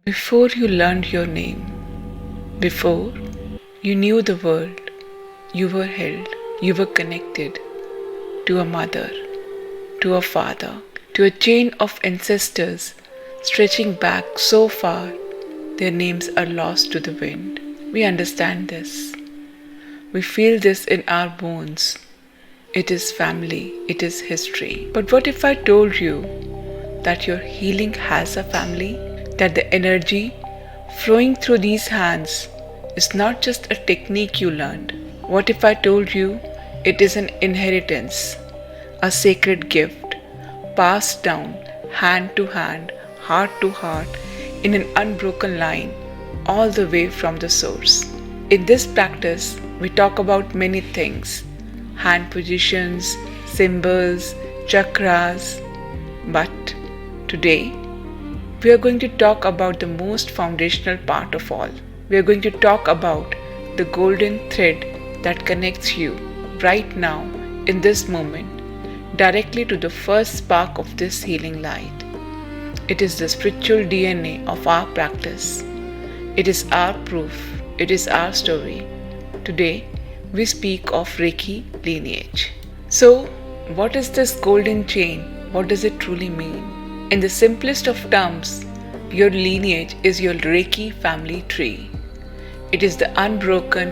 Before you learned your name, before you knew the world, you were held, you were connected to a mother, to a father, to a chain of ancestors stretching back so far their names are lost to the wind. We understand this. We feel this in our bones. It is family, it is history. But what if I told you that your healing has a family? That the energy flowing through these hands is not just a technique you learned. What if I told you it is an inheritance, a sacred gift, passed down hand to hand, heart to heart, in an unbroken line, all the way from the source? In this practice, we talk about many things: hand positions, symbols, chakras. But today, we are going to talk about the most foundational part of all. We are going to talk about the golden thread that connects you right now, in this moment, directly to the first spark of this healing light. It is the spiritual DNA of our practice. It is our proof. It is our story. Today, we speak of Reiki Lineage. So, what is this golden chain? What does it truly mean? In the simplest of terms, your lineage is your Reiki family tree. It is the unbroken,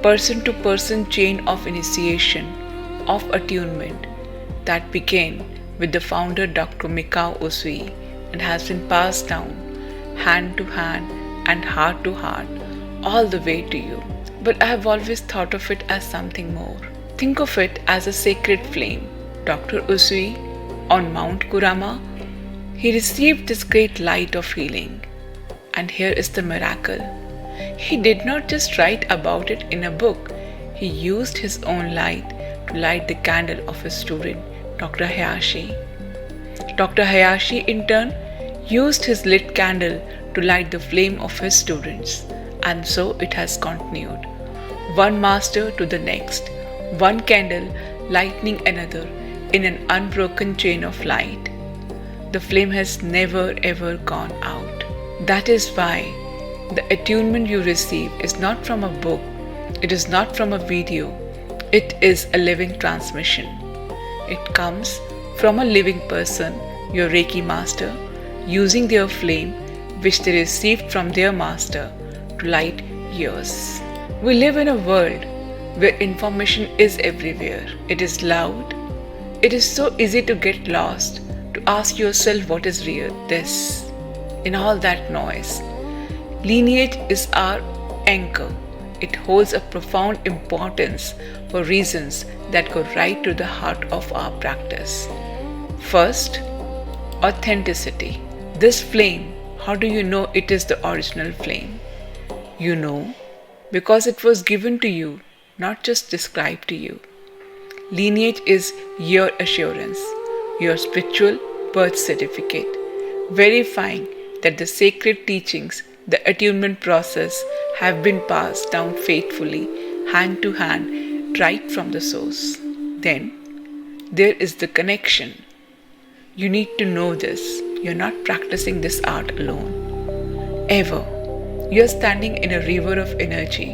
person-to-person chain of initiation, of attunement, that began with the founder Dr. Mikao Usui and has been passed down, hand to hand and heart to heart, all the way to you. But I have always thought of it as something more. Think of it as a sacred flame. Dr. Usui, on Mount Kurama, he received this great light of healing. And here is the miracle. He did not just write about it in a book. He used his own light to light the candle of his student, Dr. Hayashi. Dr. Hayashi, in turn, used his lit candle to light the flame of his students. And so it has continued. One master to the next, one candle lightening another in an unbroken chain of light. The flame has never ever gone out. That is why the attunement you receive is not from a book, it is not from a video, it is a living transmission. It comes from a living person, your Reiki master, using their flame which they received from their master to light yours. We live in a world where information is everywhere. It is loud. It is so easy to get lost, to ask yourself what is real, this, in all that noise. Lineage is our anchor. It holds a profound importance for reasons that go right to the heart of our practice. First, authenticity. This flame, how do you know it is the original flame? You know because it was given to you, not just described to you. Lineage is your assurance, your spiritual birth certificate, verifying that the sacred teachings, the attunement process have been passed down faithfully, hand to hand, right from the source. Then, there is the connection. You need to know this. You're not practicing this art alone. Ever. You're standing in a river of energy,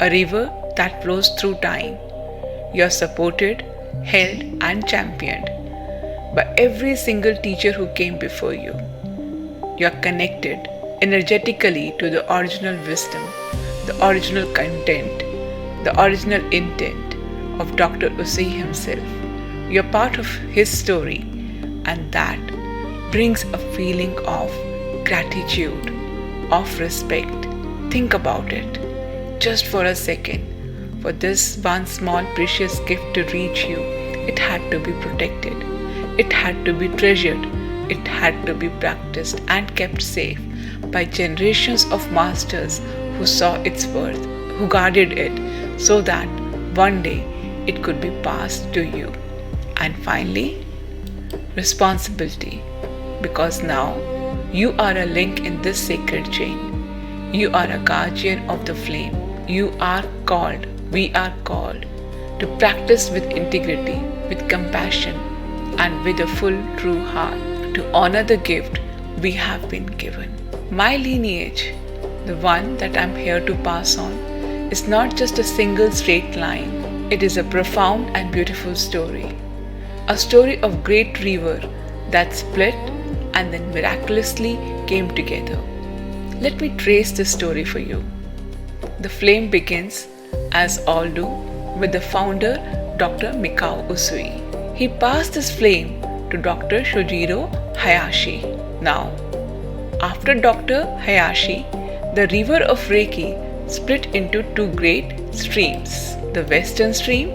a river that flows through time. You're supported, held, and championed by every single teacher who came before you. You're connected energetically to the original wisdom, the original content, the original intent of Dr. Usui himself. You're part of his story, and that brings a feeling of gratitude, of respect. Think about it, just for a second. For this one small precious gift to reach you, it had to be protected, it had to be treasured, it had to be practiced and kept safe by generations of masters who saw its worth, who guarded it so that one day it could be passed to you. And finally, responsibility, because now you are a link in this sacred chain. You are a guardian of the flame. You are called, we are called to practice with integrity, with compassion, and with a full true heart to honor the gift we have been given. My lineage, the one that I'm here to pass on, is not just a single straight line. It is a profound and beautiful story. A story of great river that split and then miraculously came together. Let me trace this story for you. The flame begins, as all do, with the founder, Dr. Mikao Usui. He passed this flame to Dr. Shojiro Hayashi. Now, after Dr. Hayashi, the river of Reiki split into two great streams. The western stream,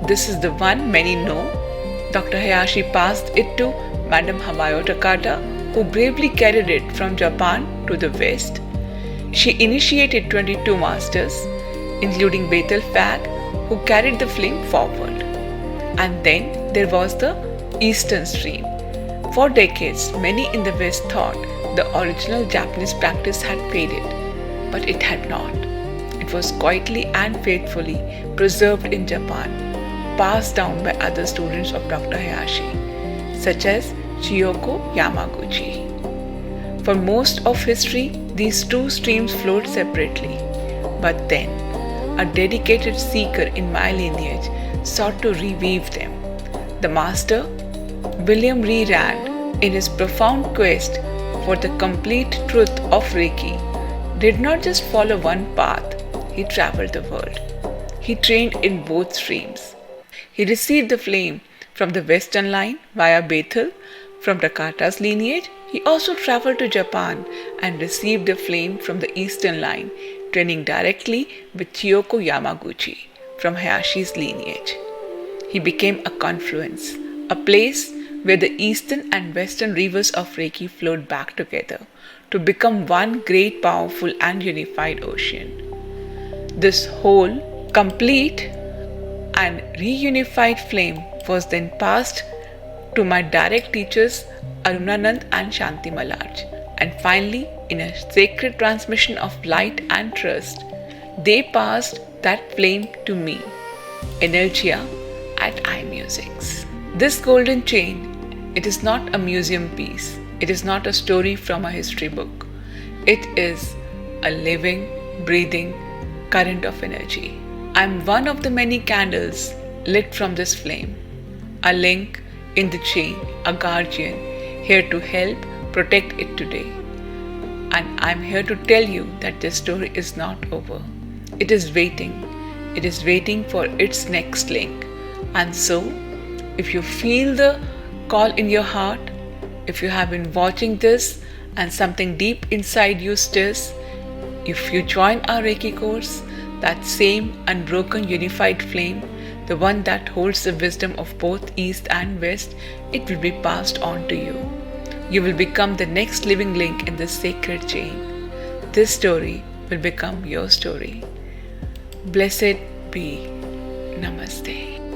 this is the one many know. Dr. Hayashi passed it to Madam Takata, who bravely carried it from Japan to the west. She initiated 22 masters, including Bethel Fag, who carried the flame forward. And then there was the eastern stream. For decades, many in the West thought the original Japanese practice had faded, but it had not. It was quietly and faithfully preserved in Japan, passed down by other students of Dr. Hayashi, such as Chiyoko Yamaguchi. For most of history, these two streams flowed separately, but then a dedicated seeker in my lineage sought to reweave them. The master, William R. Rand, in his profound quest for the complete truth of Reiki, did not just follow one path, he traveled the world. He trained in both streams. He received the flame from the western line via Bethel from Takata's lineage. He also traveled to Japan and received the flame from the eastern line, training directly with Chiyoko Yamaguchi from Hayashi's lineage. He became a confluence, a place where the eastern and western rivers of Reiki flowed back together to become one great, powerful and unified ocean. This whole, complete and reunified flame was then passed to my direct teachers Arunanand and Shanti Malaj, and finally, in a sacred transmission of light and trust, they passed that flame to me, Energia, at IMusingz. This golden chain, it is not a museum piece. It is not a story from a history book. It is a living, breathing current of energy. I am one of the many candles lit from this flame, a link in the chain, a guardian, here to help protect it today. And I am here to tell you that this story is not over. It is waiting. It is waiting for its next link. And so, if you feel the call in your heart, if you have been watching this and something deep inside you stirs, if you join our Reiki course, that same unbroken unified flame, the one that holds the wisdom of both East and West, it will be passed on to you. You will become the next living link in this sacred chain. This story will become your story. Blessed be. Namaste.